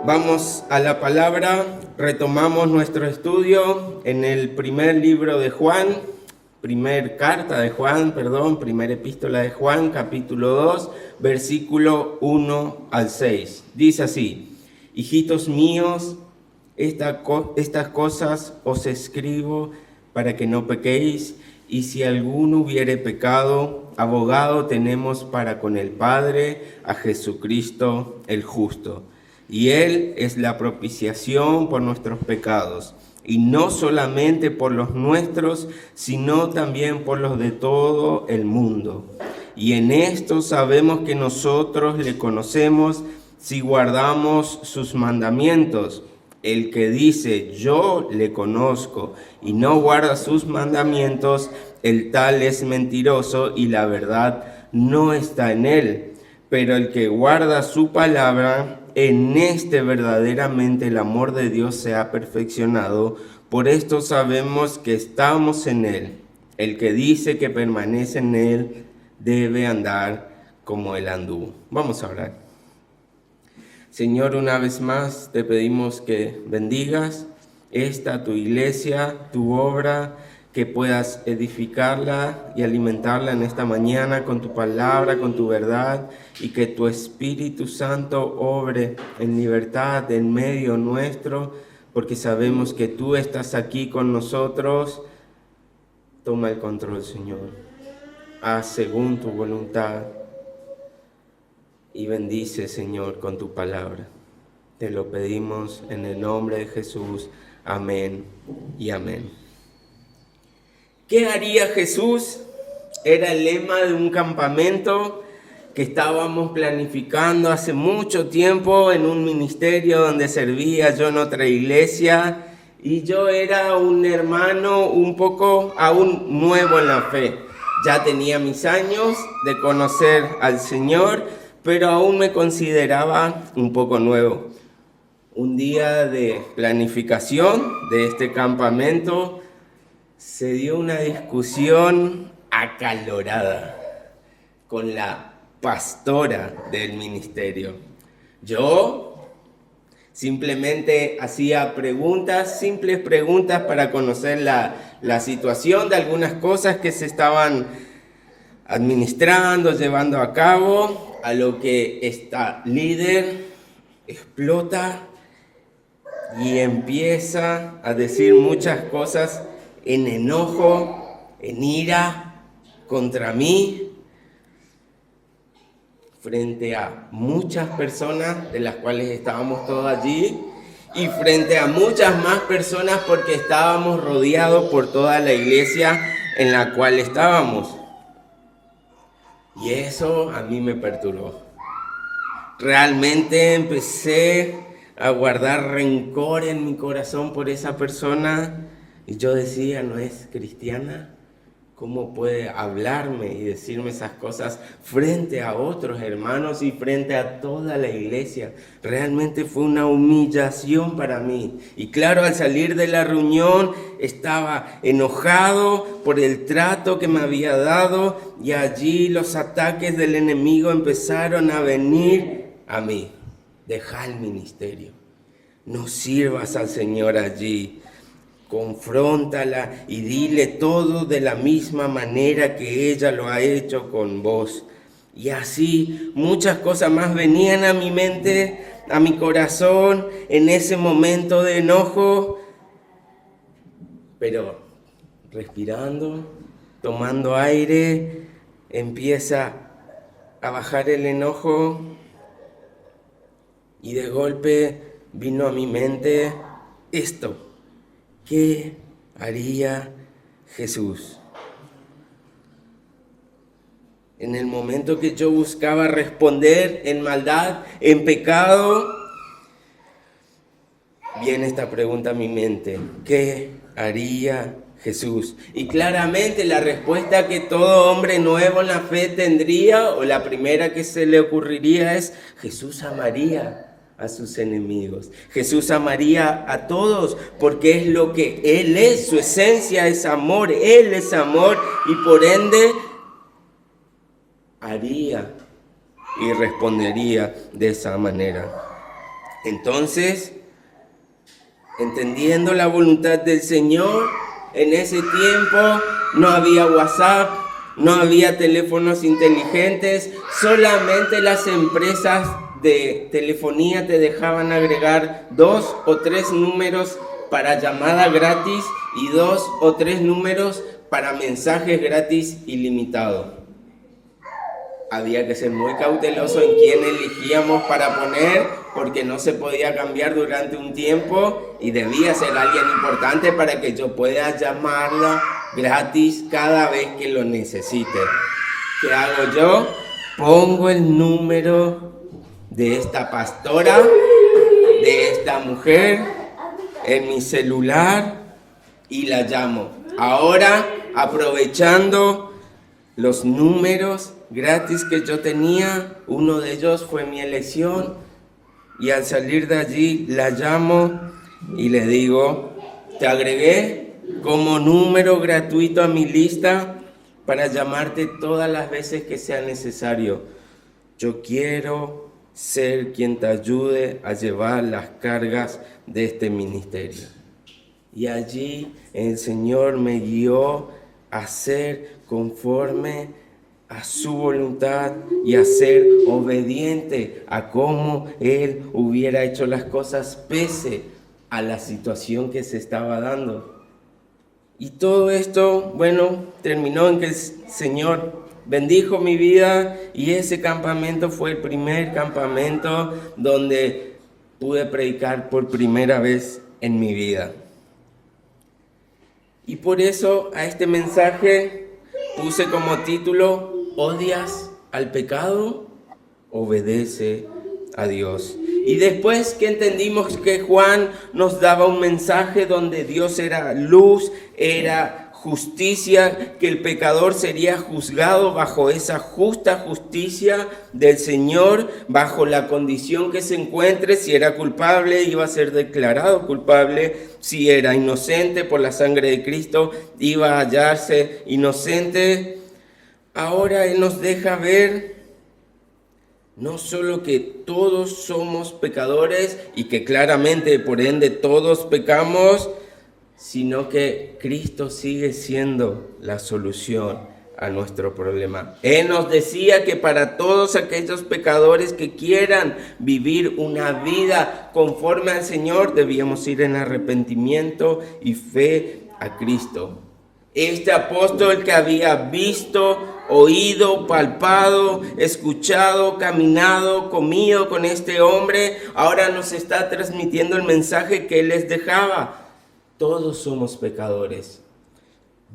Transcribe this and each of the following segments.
Vamos a la palabra, retomamos nuestro estudio en el primer libro de Juan, primera epístola de Juan, capítulo 2, versículo 1 al 6. Dice así: hijitos míos, estas cosas os escribo para que no pequéis, y si alguno hubiere pecado, abogado tenemos para con el Padre, a Jesucristo el justo. Y Él es la propiciación por nuestros pecados, y no solamente por los nuestros, sino también por los de todo el mundo. Y en esto sabemos que nosotros le conocemos si guardamos sus mandamientos. El que dice yo le conozco y no guarda sus mandamientos, el tal es mentiroso y la verdad no está en él. Pero el que guarda su palabra, en este verdaderamente el amor de Dios se ha perfeccionado. Por esto sabemos que estamos en él. El que dice que permanece en él debe andar como él anduvo. Vamos a orar. Señor, una vez más te pedimos que bendigas tu iglesia, tu obra, que puedas edificarla y alimentarla en esta mañana con tu palabra, con tu verdad, y que tu Espíritu Santo obre en libertad en medio nuestro, porque sabemos que tú estás aquí con nosotros. Toma el control, Señor. Haz según tu voluntad. Y bendice, Señor, con tu palabra. Te lo pedimos en el nombre de Jesús. Amén y amén. ¿Qué haría Jesús? Era el lema de un campamento que estábamos planificando hace mucho tiempo en un ministerio donde servía yo en otra iglesia. Y yo era un hermano un poco aún nuevo en la fe. Ya tenía mis años de conocer al Señor, pero aún me consideraba un poco nuevo. Un día de planificación de este campamento se dio una discusión acalorada con la pastora del ministerio. Yo simplemente hacía simples preguntas para conocer la situación de algunas cosas que se estaban administrando, llevando a cabo, a lo que esta líder explota y empieza a decir muchas cosas en enojo, en ira contra mí, frente a muchas personas de las cuales estábamos todos allí y frente a muchas más personas porque estábamos rodeados por toda la iglesia en la cual estábamos. Y eso a mí me perturbó. Realmente empecé a guardar rencor en mi corazón por esa persona. Y yo decía, ¿no es cristiana? ¿Cómo puede hablarme y decirme esas cosas frente a otros hermanos y frente a toda la iglesia? Realmente fue una humillación para mí. Y claro, al salir de la reunión estaba enojado por el trato que me había dado, y allí los ataques del enemigo empezaron a venir a mí. Deja el ministerio. No sirvas al Señor allí. Confróntala y dile todo de la misma manera que ella lo ha hecho con vos. Y así muchas cosas más venían a mi mente, a mi corazón, en ese momento de enojo. Pero respirando, tomando aire, empieza a bajar el enojo. Y de golpe vino a mi mente esto. ¿Qué haría Jesús? En el momento que yo buscaba responder en maldad, en pecado, viene esta pregunta a mi mente: ¿qué haría Jesús? Y claramente la respuesta que todo hombre nuevo en la fe tendría, o la primera que se le ocurriría, es: Jesús amaría a sus enemigos. Jesús amaría a todos, porque es lo que Él es, su esencia es amor, Él es amor, y por ende haría y respondería de esa manera. Entonces, entendiendo la voluntad del Señor, en ese tiempo no había WhatsApp, no había teléfonos inteligentes, solamente las empresas de telefonía te dejaban agregar 2 o 3 números para llamada gratis y 2 o 3 números para mensajes gratis ilimitado. Había que ser muy cauteloso en quién elegíamos para poner, porque no se podía cambiar durante un tiempo y debía ser alguien importante para que yo pueda llamarla gratis cada vez que lo necesite. ¿Qué hago yo? Pongo el número de esta pastora, de esta mujer, en mi celular y la llamo. Ahora, aprovechando los números gratis que yo tenía, uno de ellos fue mi elección, y al salir de allí la llamo y le digo: te agregué como número gratuito a mi lista para llamarte todas las veces que sea necesario. Yo quiero ser quien te ayude a llevar las cargas de este ministerio. Y allí el Señor me guió a ser conforme a su voluntad y a ser obediente a cómo Él hubiera hecho las cosas pese a la situación que se estaba dando. Y todo esto, bueno, terminó en que el Señor bendijo mi vida, y ese campamento fue el primer campamento donde pude predicar por primera vez en mi vida. Y por eso a este mensaje puse como título: ¿odias al pecado? Obedece a Dios. Y después que entendimos que Juan nos daba un mensaje donde Dios era luz, era justicia, que el pecador sería juzgado bajo esa justa justicia del Señor, bajo la condición que se encuentre. Si era culpable, iba a ser declarado culpable; si era inocente, por la sangre de Cristo, iba a hallarse inocente. Ahora Él nos deja ver no solo que todos somos pecadores y que claramente por ende todos pecamos, sino que Cristo sigue siendo la solución a nuestro problema. Él nos decía que para todos aquellos pecadores que quieran vivir una vida conforme al Señor, debíamos ir en arrepentimiento y fe a Cristo. Este apóstol que había visto, oído, palpado, escuchado, caminado, comido con este hombre, ahora nos está transmitiendo el mensaje que él les dejaba. Todos somos pecadores.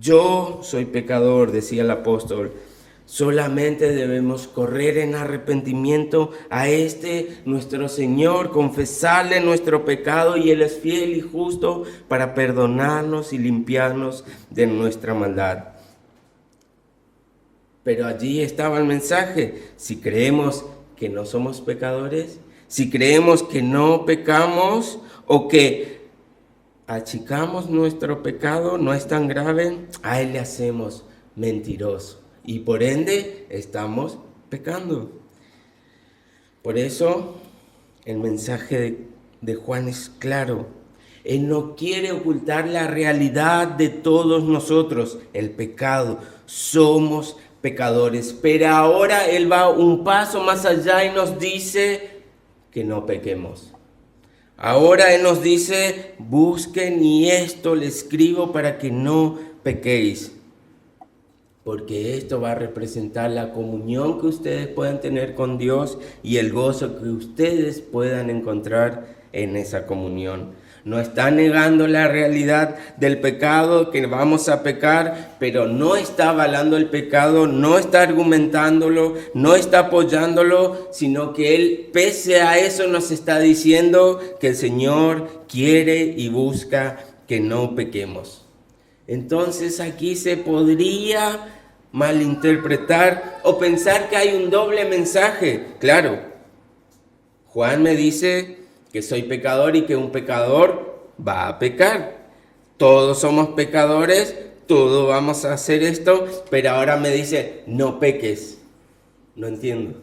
Yo soy pecador, decía el apóstol. Solamente debemos correr en arrepentimiento a nuestro Señor, confesarle nuestro pecado, y Él es fiel y justo para perdonarnos y limpiarnos de nuestra maldad. Pero allí estaba el mensaje: si creemos que no somos pecadores, si creemos que no pecamos o que achicamos nuestro pecado, no es tan grave, a Él le hacemos mentiroso. Y por ende estamos pecando. Por eso el mensaje de Juan es claro. Él no quiere ocultar la realidad de todos nosotros, el pecado. Somos pecadores. Pero ahora Él va un paso más allá y nos dice que no pequemos. Ahora Él nos dice: busquen, y esto les escribo para que no pequéis. Porque esto va a representar la comunión que ustedes puedan tener con Dios y el gozo que ustedes puedan encontrar en esa comunión. No está negando la realidad del pecado, que vamos a pecar, pero no está avalando el pecado, no está argumentándolo, no está apoyándolo, sino que Él, pese a eso, nos está diciendo que el Señor quiere y busca que no pequemos. Entonces aquí se podría malinterpretar o pensar que hay un doble mensaje. Claro, Juan me dice que soy pecador y que un pecador va a pecar. Todos somos pecadores, todos vamos a hacer esto, pero ahora me dice: no peques. No entiendo.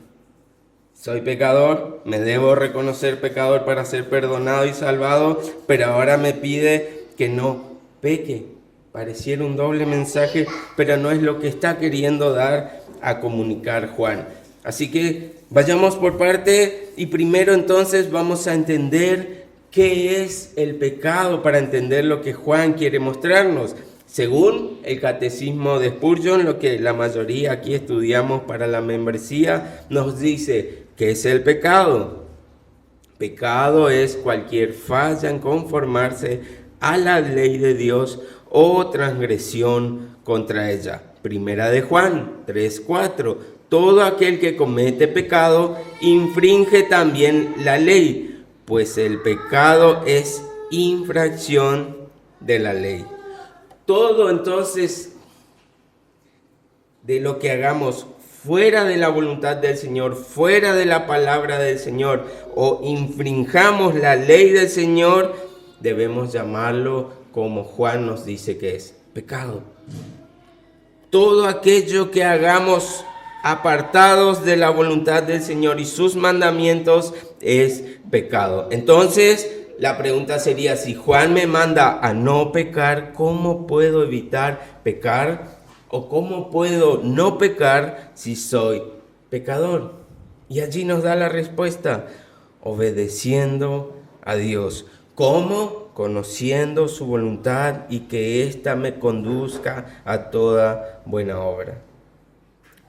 Soy pecador, me debo reconocer pecador para ser perdonado y salvado, pero ahora me pide que no peque. Pareciera un doble mensaje, pero no es lo que está queriendo dar a comunicar Juan. Así que vayamos por parte y primero entonces vamos a entender qué es el pecado para entender lo que Juan quiere mostrarnos. Según el Catecismo de Spurgeon, lo que la mayoría aquí estudiamos para la membresía, nos dice ¿qué es el pecado? Pecado es cualquier falla en conformarse a la ley de Dios o transgresión contra ella. Primera de Juan 3:4. Todo aquel que comete pecado infringe también la ley, pues el pecado es infracción de la ley. Todo entonces de lo que hagamos fuera de la voluntad del Señor, fuera de la palabra del Señor, o infringamos la ley del Señor, debemos llamarlo como Juan nos dice que es pecado. Todo aquello que hagamos apartados de la voluntad del Señor y sus mandamientos es pecado. Entonces, la pregunta sería, si Juan me manda a no pecar, ¿cómo puedo evitar pecar? ¿O cómo puedo no pecar si soy pecador? Y allí nos da la respuesta, obedeciendo a Dios. ¿Cómo? Conociendo su voluntad y que ésta me conduzca a toda buena obra.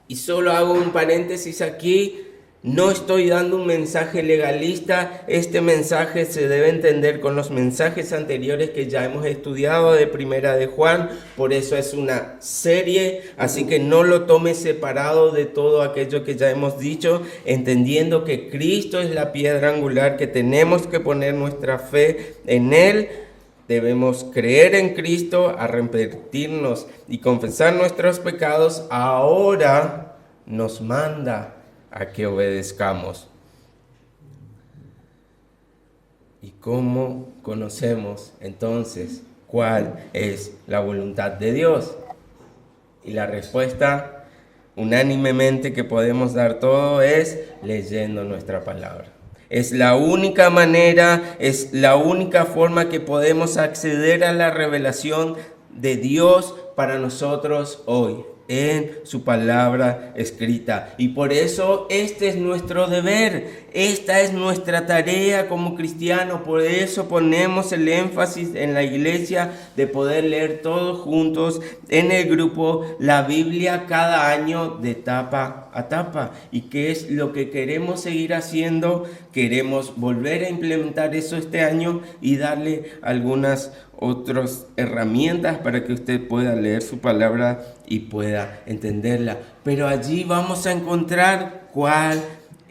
Y solo hago un paréntesis aquí. No estoy dando un mensaje legalista, este mensaje se debe entender con los mensajes anteriores que ya hemos estudiado de Primera de Juan, por eso es una serie, así que no lo tome separado de todo aquello que ya hemos dicho, entendiendo que Cristo es la piedra angular, que tenemos que poner nuestra fe en Él. Debemos creer en Cristo, arrepentirnos y confesar nuestros pecados. Ahora nos manda a que obedezcamos. ¿Y cómo conocemos entonces cuál es la voluntad de Dios? Y la respuesta unánimemente que podemos dar todo es leyendo nuestra palabra. Es la única manera, es la única forma que podemos acceder a la revelación de Dios para nosotros hoy, en su palabra escrita. Y por eso este es nuestro deber, esta es nuestra tarea como cristianos. Por eso ponemos el énfasis en la iglesia de poder leer todos juntos en el grupo la Biblia cada año de tapa a tapa. ¿Y qué es lo que queremos seguir haciendo? Queremos volver a implementar eso este año y darle algunas otras herramientas para que usted pueda leer su palabra y pueda entenderla. Pero allí vamos a encontrar cuál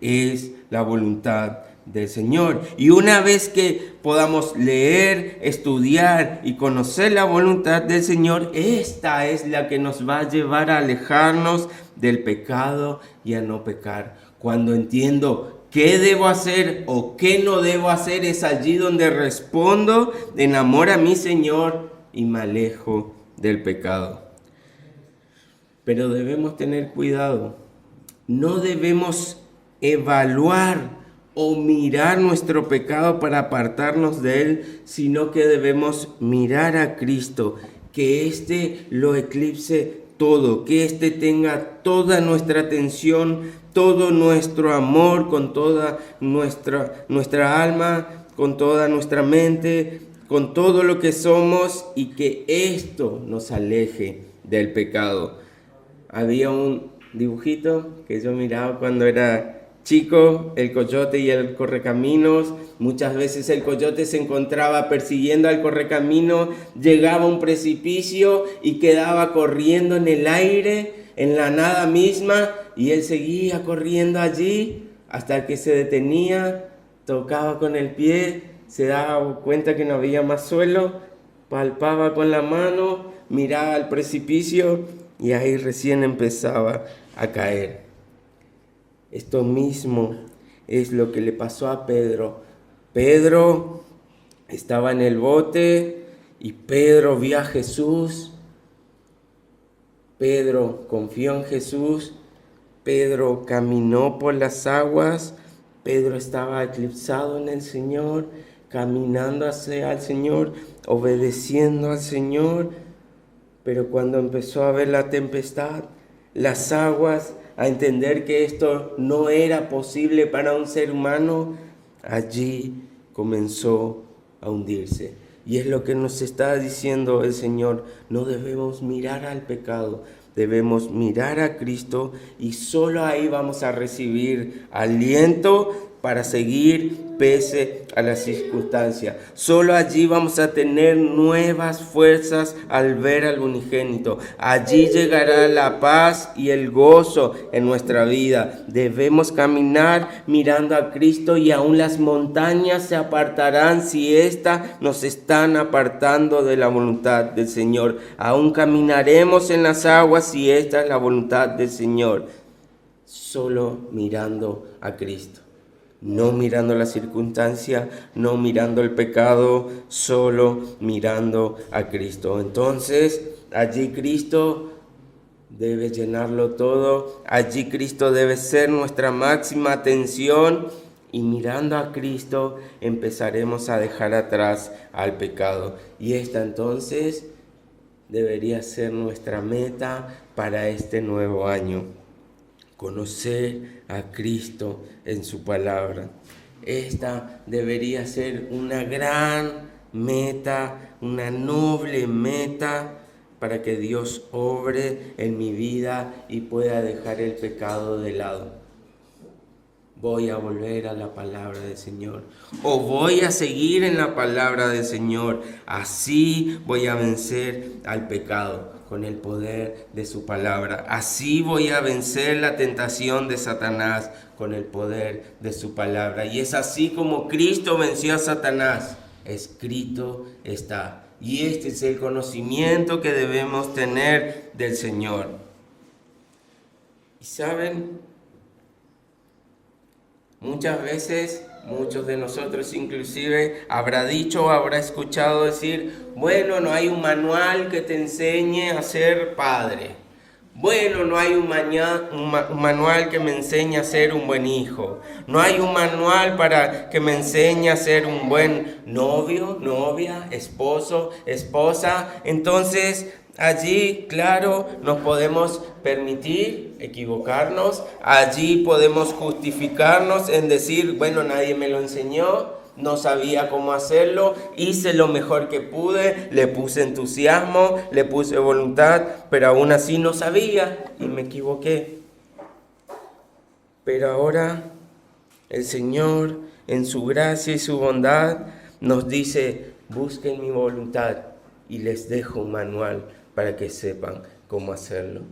es la voluntad del Señor. Y una vez que podamos leer, estudiar y conocer la voluntad del Señor, esta es la que nos va a llevar a alejarnos del pecado y a no pecar. Cuando entiendo ¿qué debo hacer o qué no debo hacer? Es allí donde respondo en amor a mi Señor y me alejo del pecado. Pero debemos tener cuidado. No debemos evaluar o mirar nuestro pecado para apartarnos de él, sino que debemos mirar a Cristo, que éste lo eclipse todo, que éste tenga toda nuestra atención, todo nuestro amor, con toda nuestra alma, con toda nuestra mente, con todo lo que somos, y que esto nos aleje del pecado. Había un dibujito que yo miraba cuando era chico, el coyote y el correcaminos. Muchas veces el coyote se encontraba persiguiendo al correcamino, llegaba a un precipicio y quedaba corriendo en el aire, en la nada misma, y él seguía corriendo allí hasta que se detenía, tocaba con el pie, se daba cuenta que no había más suelo, palpaba con la mano, miraba al precipicio y ahí recién empezaba a caer. Esto mismo es lo que le pasó a Pedro. Pedro estaba en el bote y Pedro vio a Jesús. Pedro confió en Jesús Pedro caminó por las aguas. Pedro estaba eclipsado en el Señor, caminando hacia el Señor, obedeciendo al Señor. Pero cuando empezó a ver la tempestad, las aguas, a entender que esto no era posible para un ser humano, allí comenzó a hundirse. Y es lo que nos está diciendo el Señor. No debemos mirar al pecado, debemos mirar a Cristo, y solo ahí vamos a recibir aliento para seguir pese a las circunstancias. Solo allí vamos a tener nuevas fuerzas al ver al unigénito. Allí llegará la paz y el gozo en nuestra vida. Debemos caminar mirando a Cristo, y aún las montañas se apartarán si éstas nos están apartando de la voluntad del Señor. Aún caminaremos en las aguas si esta es la voluntad del Señor. Solo mirando a Cristo. No mirando la circunstancia, no mirando el pecado, solo mirando a Cristo. Entonces, allí Cristo debe llenarlo todo. Allí Cristo debe ser nuestra máxima atención. Y mirando a Cristo, empezaremos a dejar atrás al pecado. Y esta entonces debería ser nuestra meta para este nuevo año. Conocer a Cristo en su palabra. Esta debería ser una gran meta, una noble meta, para que Dios obre en mi vida y pueda dejar el pecado de lado. Voy a volver a la palabra del Señor, o voy a seguir en la palabra del Señor. Así voy a vencer al pecado con el poder de su palabra. Así voy a vencer la tentación de Satanás con el poder de su palabra. Y es así como Cristo venció a Satanás. Escrito está. Y este es el conocimiento que debemos tener del Señor. ¿Y saben? Muchas veces, muchos de nosotros inclusive habrá dicho o habrá escuchado decir: bueno, no hay un manual que te enseñe a ser padre. Bueno, no hay un manual que me enseñe a ser un buen hijo. No hay un manual para que me enseñe a ser un buen novio, novia, esposo, esposa. Entonces, allí, claro, nos podemos permitir equivocarnos. Allí podemos justificarnos en decir: bueno, nadie me lo enseñó, no sabía cómo hacerlo, hice lo mejor que pude, le puse entusiasmo, le puse voluntad, pero aún así no sabía y me equivoqué. Pero ahora el Señor, en su gracia y su bondad, nos dice: busquen mi voluntad y les dejo un manual para que sepan cómo hacerlo.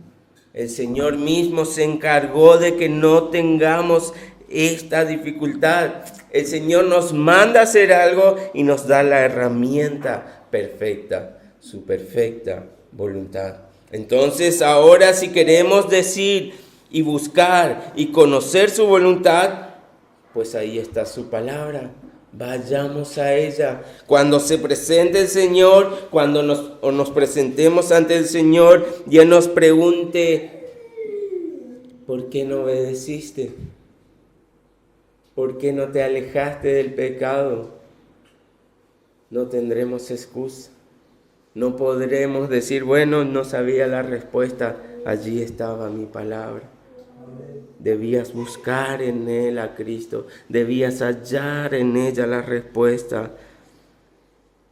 El Señor mismo se encargó de que no tengamos esta dificultad. El Señor nos manda a hacer algo y nos da la herramienta perfecta, su perfecta voluntad. Entonces, ahora, si queremos decir y buscar y conocer su voluntad, pues ahí está su palabra. Vayamos a ella. Cuando se presente el Señor, cuando nos presentemos ante el Señor y Él nos pregunte: ¿por qué no obedeciste? ¿Por qué no te alejaste del pecado? No tendremos excusa. No podremos decir: bueno, no sabía la respuesta. Allí estaba mi palabra. Debías buscar en Él a Cristo. Debías hallar en ella la respuesta.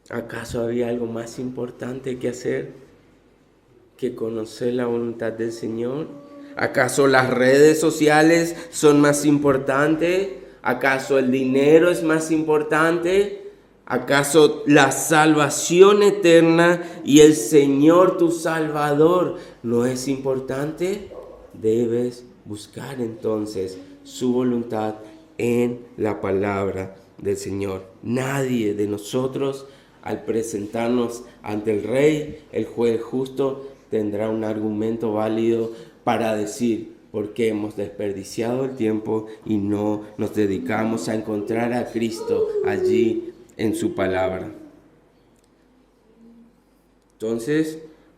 ¿Acaso había algo más importante que hacer que conocer la voluntad del Señor? ¿Acaso las redes sociales son más importantes? ¿Acaso el dinero es más importante? ¿Acaso la salvación eterna y el Señor tu Salvador no es importante? Debes buscar entonces su voluntad en la palabra del Señor. Nadie de nosotros, al presentarnos ante el Rey, el juez justo, tendrá un argumento válido para decir por qué hemos desperdiciado el tiempo y no nos dedicamos a encontrar a Cristo allí en su palabra. Entonces,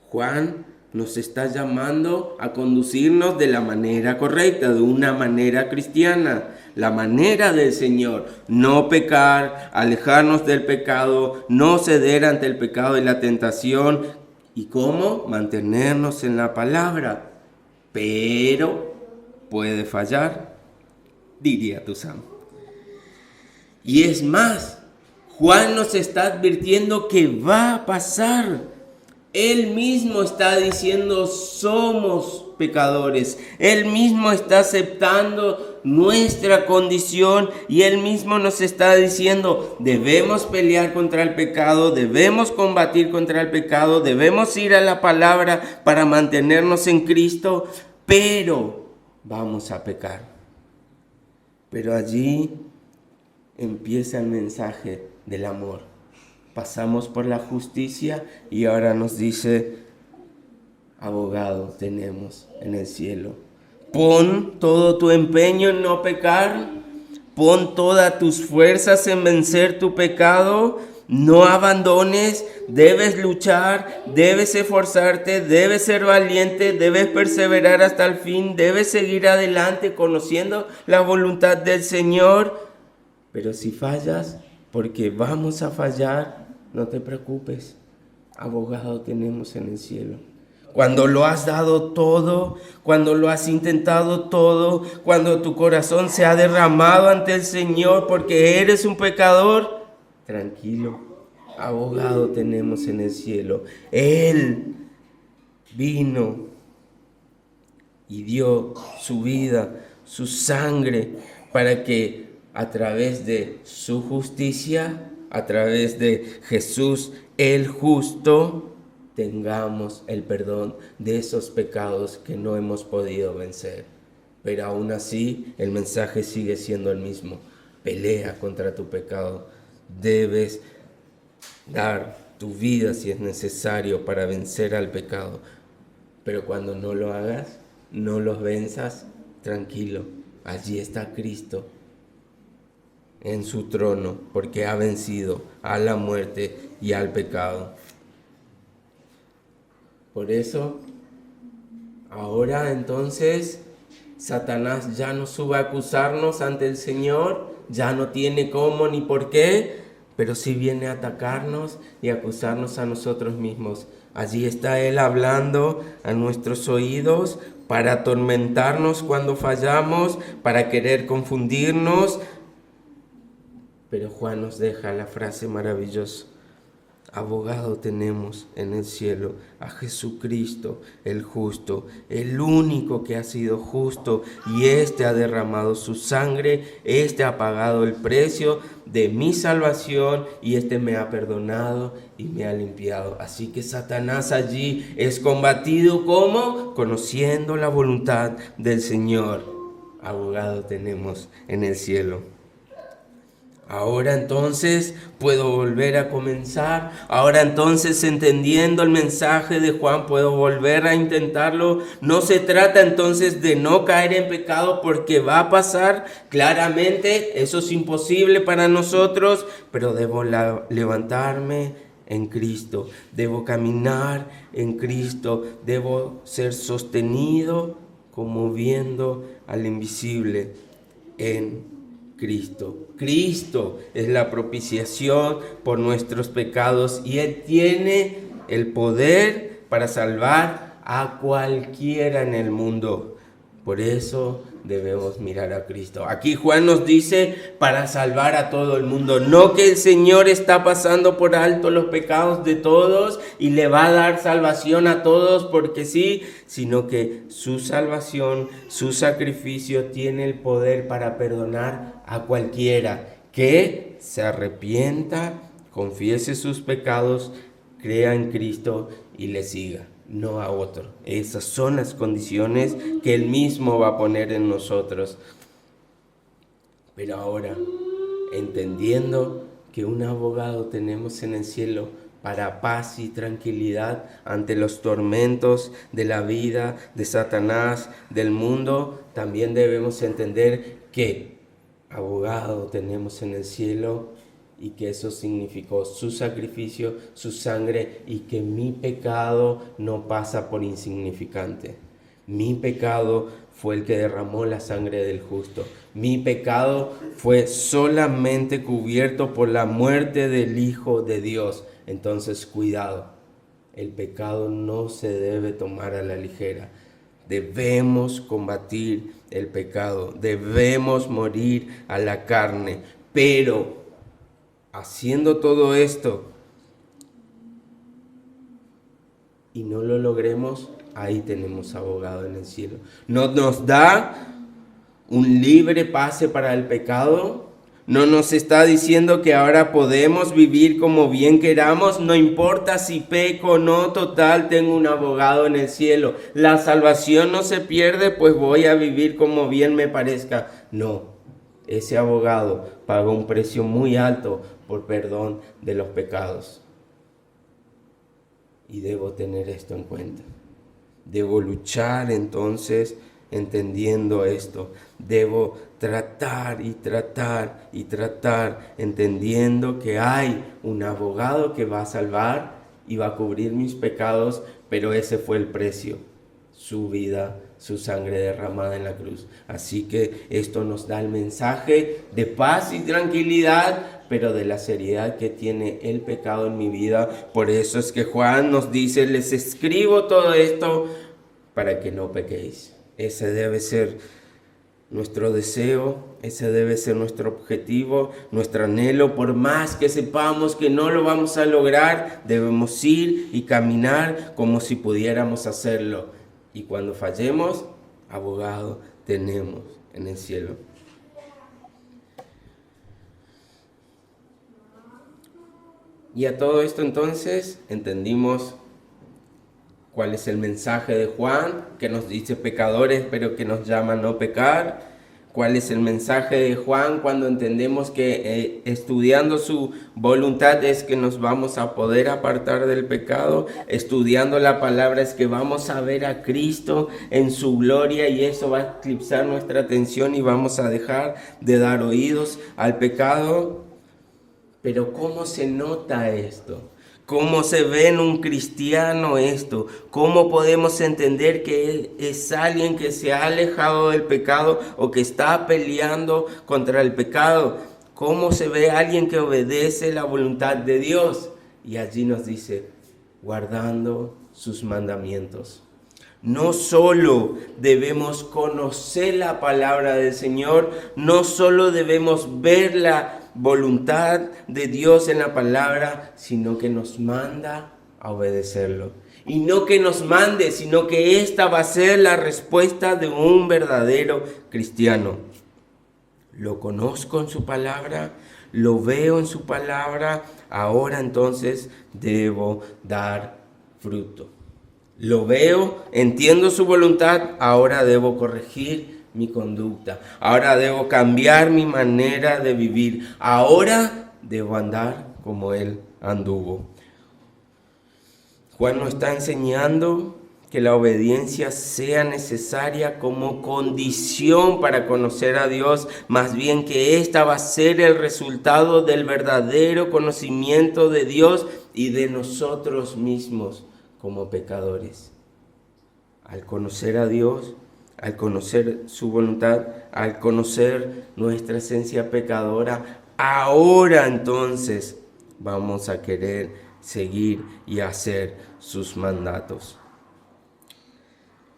Juan nos está llamando a conducirnos de la manera correcta, de una manera cristiana, la manera del Señor. No pecar, alejarnos del pecado, no ceder ante el pecado y la tentación. ¿Y cómo? Mantenernos en la palabra. Pero puede fallar, diría tu Sam. Y es más, Juan nos está advirtiendo que va a pasar. Él mismo está diciendo, somos pecadores. Él mismo está aceptando nuestra condición y Él mismo nos está diciendo, debemos pelear contra el pecado, debemos combatir contra el pecado, debemos ir a la palabra para mantenernos en Cristo, pero vamos a pecar. Pero allí empieza el mensaje del amor. Pasamos por la justicia y ahora nos dice, abogado tenemos en el cielo. Pon todo tu empeño en no pecar, pon todas tus fuerzas en vencer tu pecado, no abandones, debes luchar, debes esforzarte, debes ser valiente, debes perseverar hasta el fin, debes seguir adelante conociendo la voluntad del Señor. Pero si fallas, porque vamos a fallar, no te preocupes, abogado tenemos en el cielo. Cuando lo has dado todo, cuando lo has intentado todo, cuando tu corazón se ha derramado ante el Señor porque eres un pecador, tranquilo, abogado tenemos en el cielo. Él vino y dio su vida, su sangre, para que a través de su justicia, a través de Jesús el justo, tengamos el perdón de esos pecados que no hemos podido vencer. Pero aún así, el mensaje sigue siendo el mismo. Pelea contra tu pecado. Debes dar tu vida si es necesario para vencer al pecado. Pero cuando no lo hagas, no los venzas, tranquilo. Allí está Cristo en su trono, porque ha vencido a la muerte y al pecado. Por eso, ahora entonces, Satanás ya no sube a acusarnos ante el Señor, ya no tiene cómo ni por qué, pero sí viene a atacarnos y acusarnos a nosotros mismos. Allí está Él hablando a nuestros oídos para atormentarnos cuando fallamos, para querer confundirnos. Pero Juan nos deja la frase maravillosa. Abogado tenemos en el cielo a Jesucristo el justo, el único que ha sido justo, y ha derramado su sangre, ha pagado el precio de mi salvación y me ha perdonado y me ha limpiado. Así que Satanás allí es combatido, ¿cómo? Conociendo la voluntad del Señor. Abogado tenemos en el cielo. Ahora entonces puedo volver a comenzar. Ahora entonces, entendiendo el mensaje de Juan, puedo volver a intentarlo. No se trata entonces de no caer en pecado, porque va a pasar claramente. Eso es imposible para nosotros, pero debo levantarme en Cristo. Debo caminar en Cristo. Debo ser sostenido como viendo al invisible en Cristo. Cristo es la propiciación por nuestros pecados y Él tiene el poder para salvar a cualquiera en el mundo. Por eso debemos mirar a Cristo. Aquí Juan nos dice para salvar a todo el mundo. No que el Señor está pasando por alto los pecados de todos y le va a dar salvación a todos porque sí, sino que su salvación, su sacrificio tiene el poder para perdonar a cualquiera que se arrepienta, confiese sus pecados, crea en Cristo y le siga. No a otro. Esas son las condiciones que Él mismo va a poner en nosotros. Pero ahora, entendiendo que un abogado tenemos en el cielo para paz y tranquilidad ante los tormentos de la vida, de Satanás, del mundo, también debemos entender que abogado tenemos en el cielo y que eso significó su sacrificio, su sangre, y que mi pecado no pasa por insignificante. Mi pecado fue el que derramó la sangre del justo. Mi pecado fue solamente cubierto por la muerte del Hijo de Dios. Entonces, cuidado, el pecado no se debe tomar a la ligera. Debemos combatir el pecado, debemos morir a la carne, pero haciendo todo esto y no lo logremos, ahí tenemos abogado en el cielo. No nos da un libre pase para el pecado. No nos está diciendo que ahora podemos vivir como bien queramos. No importa si peco o no, total, tengo un abogado en el cielo. La salvación no se pierde, pues voy a vivir como bien me parezca. No, ese abogado pagó un precio muy alto por perdón de los pecados. Y debo tener esto en cuenta. Debo luchar entonces entendiendo esto. Debo tratar y tratar y tratar, entendiendo que hay un abogado que va a salvar y va a cubrir mis pecados, pero ese fue el precio, su vida, su sangre derramada en la cruz. Así que esto nos da el mensaje de paz y tranquilidad, pero de la seriedad que tiene el pecado en mi vida. Por eso es que Juan nos dice: les escribo todo esto para que no pequéis. Ese debe ser nuestro deseo, ese debe ser nuestro objetivo, nuestro anhelo. Por más que sepamos que no lo vamos a lograr, debemos ir y caminar como si pudiéramos hacerlo. Y cuando fallemos, abogado tenemos en el cielo. Y a todo esto entonces entendimos cuál es el mensaje de Juan, que nos dice pecadores, pero que nos llama a no pecar. Cuál es el mensaje de Juan cuando entendemos que estudiando su voluntad es que nos vamos a poder apartar del pecado. Estudiando la palabra es que vamos a ver a Cristo en su gloria, y eso va a eclipsar nuestra atención y vamos a dejar de dar oídos al pecado. Pero ¿cómo se nota esto? ¿Cómo se ve en un cristiano esto? ¿Cómo podemos entender que es alguien que se ha alejado del pecado o que está peleando contra el pecado? ¿Cómo se ve alguien que obedece la voluntad de Dios? Y allí nos dice: guardando sus mandamientos. No solo debemos conocer la palabra del Señor, no solo debemos ver la voluntad de Dios en la palabra, sino que nos manda a obedecerlo. Y no que nos mande, sino que esta va a ser la respuesta de un verdadero cristiano. Lo conozco en su palabra, lo veo en su palabra, ahora entonces debo dar fruto. Lo veo, entiendo su voluntad, ahora debo corregir mi conducta. Ahora debo cambiar mi manera de vivir. Ahora debo andar como Él anduvo. Juan nos está enseñando que la obediencia sea necesaria como condición para conocer a Dios, más bien que esta va a ser el resultado del verdadero conocimiento de Dios y de nosotros mismos como pecadores. Al conocer a Dios, al conocer su voluntad, al conocer nuestra esencia pecadora, ahora entonces vamos a querer seguir y hacer sus mandatos.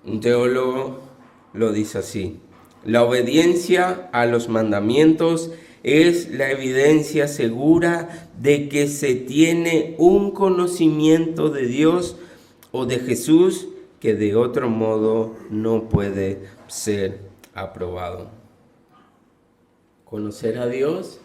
Un teólogo lo dice así: la obediencia a los mandamientos es la evidencia segura de que se tiene un conocimiento de Dios o de Jesús que de otro modo no puede ser aprobado. Conocer a Dios,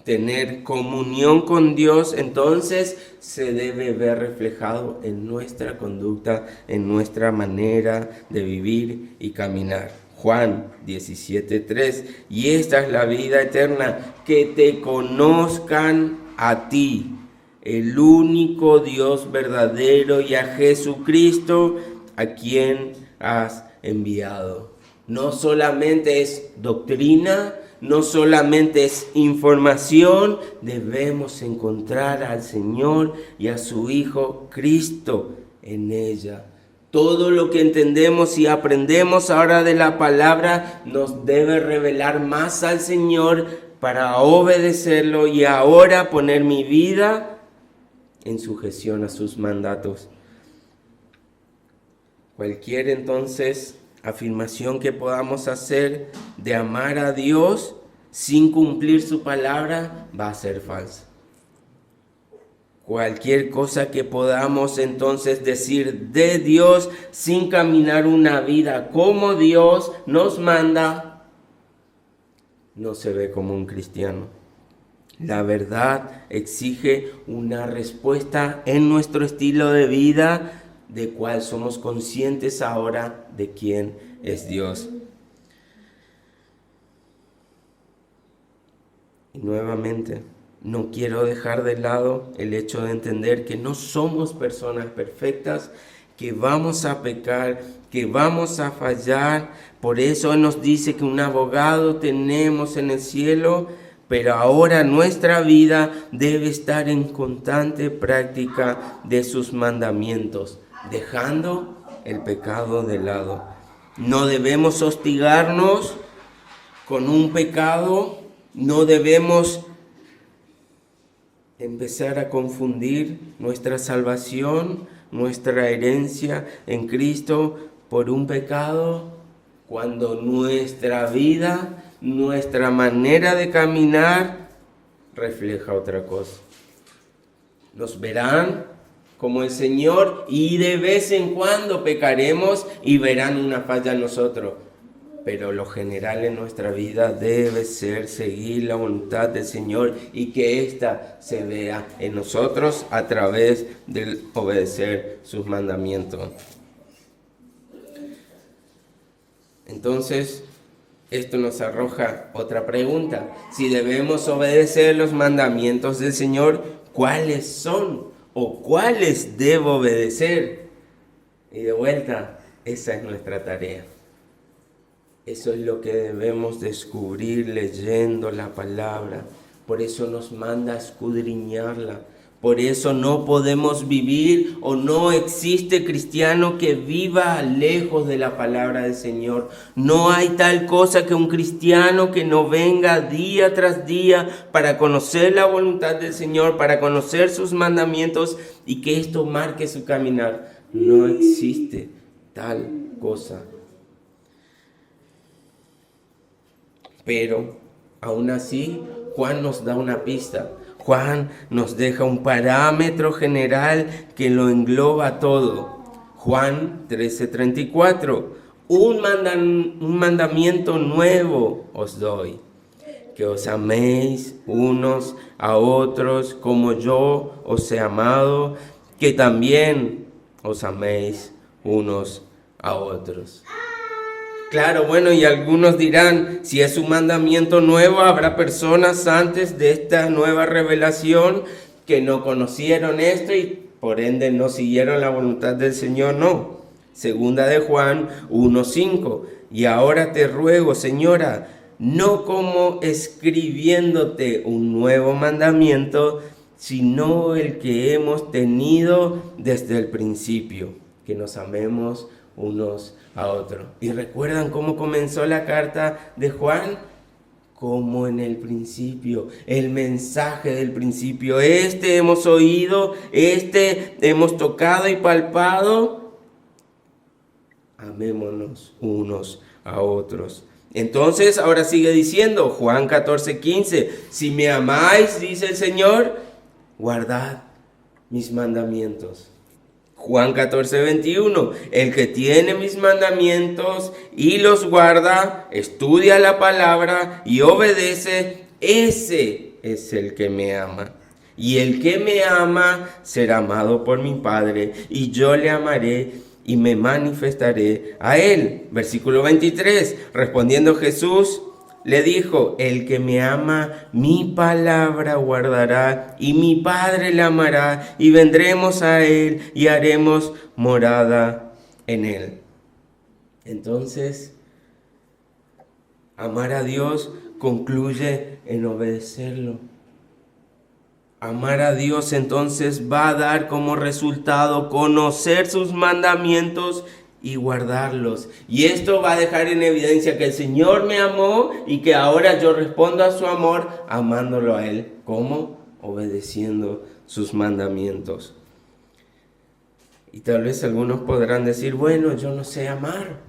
tener comunión con Dios, entonces se debe ver reflejado en nuestra conducta, en nuestra manera de vivir y caminar. Juan 17:3, y esta es la vida eterna, que te conozcan a ti, el único Dios verdadero, y a Jesucristo, a quien has enviado. No solamente es doctrina, no solamente es información, debemos encontrar al Señor y a su Hijo Cristo en ella. Todo lo que entendemos y aprendemos ahora de la palabra nos debe revelar más al Señor para obedecerlo y ahora poner mi vida en sujeción a sus mandatos. Cualquier entonces afirmación que podamos hacer de amar a Dios sin cumplir su palabra va a ser falsa. Cualquier cosa que podamos entonces decir de Dios sin caminar una vida como Dios nos manda, no se ve como un cristiano. La verdad exige una respuesta en nuestro estilo de vida, de cual somos conscientes ahora de quién es Dios. Y nuevamente, no quiero dejar de lado el hecho de entender que no somos personas perfectas, que vamos a pecar, que vamos a fallar. Por eso nos dice que un abogado tenemos en el cielo, pero ahora nuestra vida debe estar en constante práctica de sus mandamientos, dejando el pecado de lado. No debemos hostigarnos con un pecado, no debemos empezar a confundir nuestra salvación, nuestra herencia en Cristo por un pecado, cuando nuestra vida, nuestra manera de caminar refleja otra cosa. Nos verán como el Señor y de vez en cuando pecaremos y verán una falla en nosotros. Pero lo general en nuestra vida debe ser seguir la voluntad del Señor y que ésta se vea en nosotros a través de obedecer sus mandamientos. Entonces, esto nos arroja otra pregunta. Si debemos obedecer los mandamientos del Señor, ¿cuáles son o cuáles debo obedecer? Y de vuelta, esa es nuestra tarea. Eso es lo que debemos descubrir leyendo la palabra. Por eso nos manda a escudriñarla. Por eso no podemos vivir o no existe cristiano que viva lejos de la palabra del Señor. No hay tal cosa que un cristiano que no venga día tras día para conocer la voluntad del Señor, para conocer sus mandamientos y que esto marque su caminar. No existe tal cosa. Pero aún así, Juan nos da una pista. Juan nos deja un parámetro general que lo engloba todo. Juan 13:34. Un mandamiento nuevo os doy, que os améis unos a otros como yo os he amado, que también os améis unos a otros. Claro, bueno, y algunos dirán, si es un mandamiento nuevo, habrá personas antes de esta nueva revelación que no conocieron esto y por ende no siguieron la voluntad del Señor. No. Segunda de Juan 1:5. Y ahora te ruego, Señora, no como escribiéndote un nuevo mandamiento, sino el que hemos tenido desde el principio, que nos amemos unos a otros. ¿Y recuerdan cómo comenzó la carta de Juan? Como en el principio, el mensaje del principio. Este hemos oído, este hemos tocado y palpado. Amémonos unos a otros. Entonces, ahora sigue diciendo, Juan 14:15, si me amáis, dice el Señor, guardad mis mandamientos. Juan 14:21, el que tiene mis mandamientos y los guarda, estudia la palabra y obedece, ese es el que me ama. Y el que me ama será amado por mi Padre, y yo le amaré y me manifestaré a él. Versículo 23, respondiendo Jesús, le dijo, el que me ama, mi palabra guardará, y mi Padre le amará, y vendremos a él, y haremos morada en él. Entonces, amar a Dios concluye en obedecerlo. Amar a Dios entonces va a dar como resultado conocer sus mandamientos y guardarlos. Y esto va a dejar en evidencia que el Señor me amó y que ahora yo respondo a su amor amándolo a Él. ¿Cómo? Obedeciendo sus mandamientos. Y tal vez algunos podrán decir, bueno, yo no sé amar.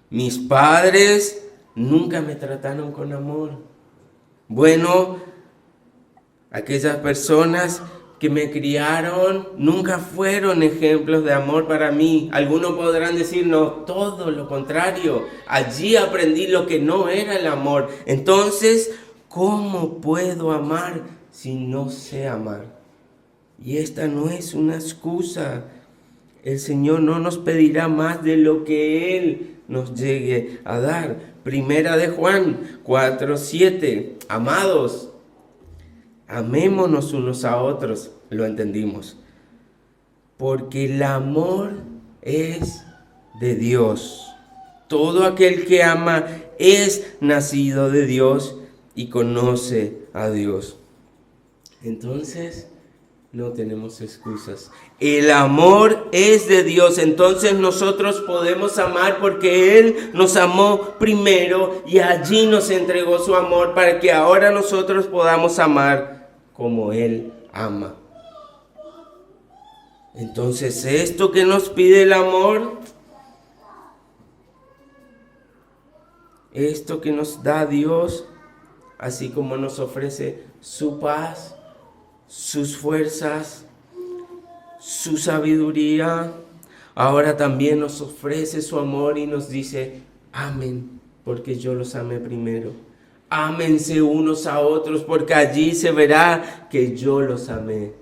Mis padres nunca me trataron con amor. Bueno, aquellas personas que me criaron nunca fueron ejemplos de amor para mí. Algunos podrán decir, no, todo lo contrario. Allí aprendí lo que no era el amor. Entonces, ¿cómo puedo amar si no sé amar? Y esta no es una excusa. El Señor no nos pedirá más de lo que Él nos llegue a dar. Primera de Juan 4:7. Amados, amémonos unos a otros, lo entendimos. Porque el amor es de Dios. Todo aquel que ama es nacido de Dios y conoce a Dios. Entonces, no tenemos excusas. El amor es de Dios, entonces nosotros podemos amar porque Él nos amó primero y allí nos entregó su amor para que ahora nosotros podamos amar como Él ama. Entonces, esto que nos pide el amor, esto que nos da Dios, así como nos ofrece su paz, sus fuerzas, su sabiduría, ahora también nos ofrece su amor y nos dice, amen, porque yo los amé primero. Ámense unos a otros, porque allí se verá que yo los amé.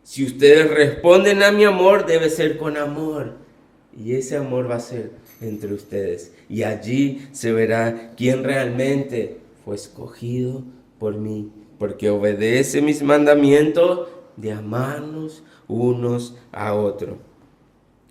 Si ustedes responden a mi amor, debe ser con amor. Y ese amor va a ser entre ustedes. Y allí se verá quién realmente fue escogido por mí, porque obedece mis mandamientos de amarnos unos a otros.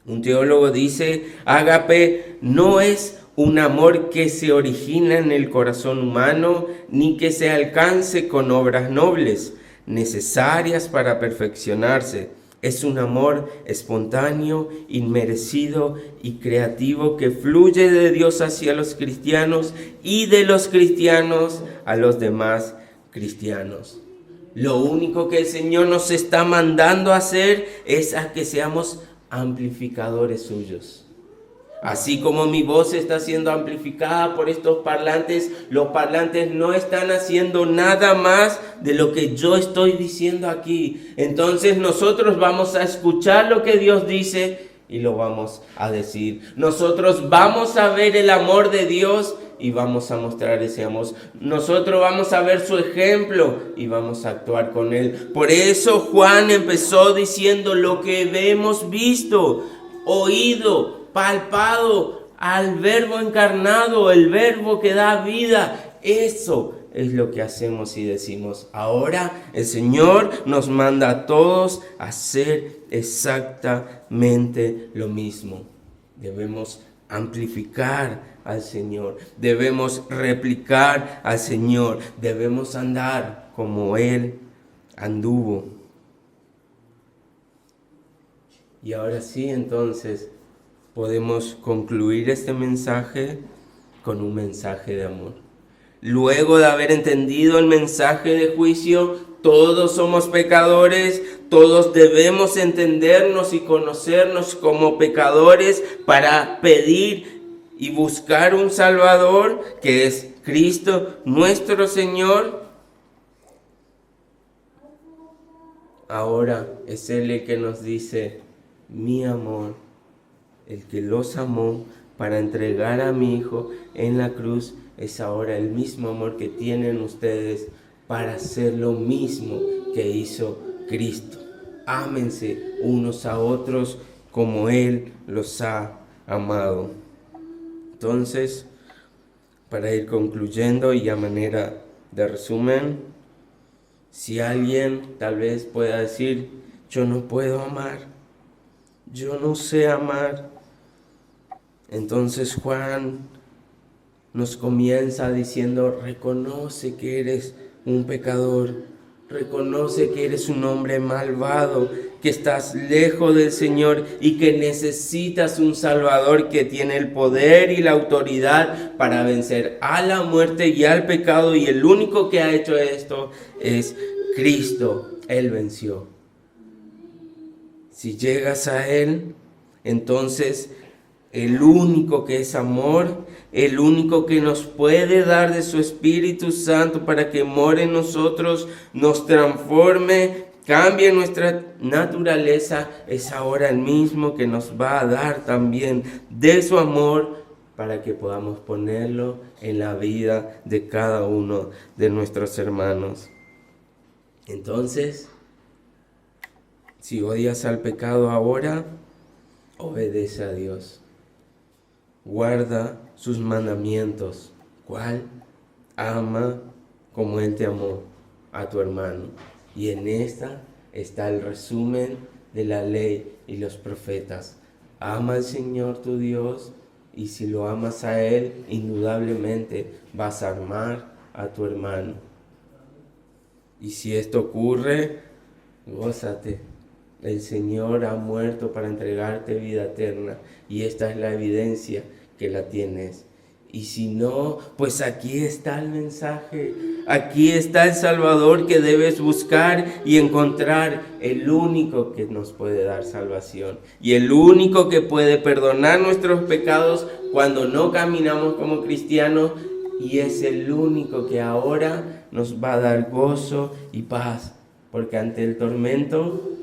Un teólogo dice, ágape no es un amor que se origina en el corazón humano, ni que se alcance con obras nobles, necesarias para perfeccionarse. Es un amor espontáneo, inmerecido y creativo que fluye de Dios hacia los cristianos y de los cristianos a los demás cristianos. Lo único que el Señor nos está mandando a hacer es a que seamos amplificadores suyos. Así como mi voz está siendo amplificada por estos parlantes, los parlantes no están haciendo nada más de lo que yo estoy diciendo aquí. Entonces nosotros vamos a escuchar lo que Dios dice y lo vamos a decir. Nosotros vamos a ver el amor de Dios y vamos a mostrar ese amor. Nosotros vamos a ver su ejemplo y vamos a actuar con él. Por eso Juan empezó diciendo lo que hemos visto, oído, palpado al verbo encarnado, el verbo que da vida. Eso es lo que hacemos y decimos. Ahora el Señor nos manda a todos a hacer exactamente lo mismo. Debemos amplificar al Señor, debemos replicar al Señor, debemos andar como Él anduvo. Y ahora sí, entonces, podemos concluir este mensaje con un mensaje de amor. Luego de haber entendido el mensaje de juicio, todos somos pecadores, todos debemos entendernos y conocernos como pecadores para pedir y buscar un Salvador, que es Cristo nuestro Señor. Ahora es Él el que nos dice, mi amor, el que los amó para entregar a mi Hijo en la cruz, es ahora el mismo amor que tienen ustedes para hacer lo mismo que hizo Cristo. Ámense unos a otros como Él los ha amado. Entonces, para ir concluyendo y a manera de resumen, si alguien tal vez pueda decir, yo no puedo amar, yo no sé amar, entonces Juan nos comienza diciendo: reconoce que eres un pecador, reconoce que eres un hombre malvado, que estás lejos del Señor y que necesitas un Salvador que tiene el poder y la autoridad para vencer a la muerte y al pecado, y el único que ha hecho esto es Cristo. Él venció. Si llegas a Él, entonces el único que es amor, el único que nos puede dar de su Espíritu Santo para que more en nosotros, nos transforme, cambie nuestra naturaleza, es ahora el mismo que nos va a dar también de su amor para que podamos ponerlo en la vida de cada uno de nuestros hermanos. Entonces, si odias al pecado ahora, obedece a Dios. Guarda sus mandamientos. ¿Cuál? Ama como Él te amó a tu hermano. Y en esta está el resumen de la ley y los profetas. Ama al Señor tu Dios, y si lo amas a Él, indudablemente vas a amar a tu hermano. Y si esto ocurre, gózate. El Señor ha muerto para entregarte vida eterna, y esta es la evidencia que la tienes. Y si no, pues aquí está el mensaje, aquí está el Salvador que debes buscar y encontrar, el único que nos puede dar salvación y el único que puede perdonar nuestros pecados cuando no caminamos como cristianos, y es el único que ahora nos va a dar gozo y paz, porque ante el tormento,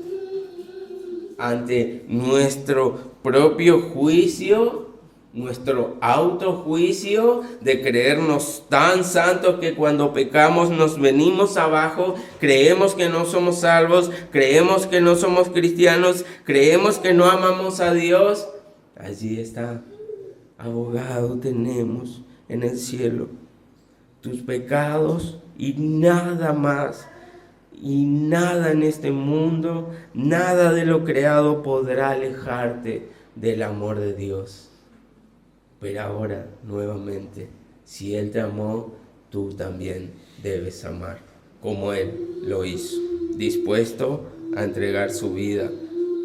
ante nuestro propio juicio, nuestro autojuicio de creernos tan santos que cuando pecamos nos venimos abajo, creemos que no somos salvos, creemos que no somos cristianos, creemos que no amamos a Dios, allí está, abogado tenemos en el cielo. Tus pecados y nada más. Y nada en este mundo, nada de lo creado podrá alejarte del amor de Dios. Pero ahora, nuevamente, si Él te amó, tú también debes amar, como Él lo hizo, dispuesto a entregar su vida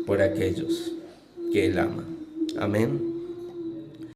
por aquellos que Él ama. Amén.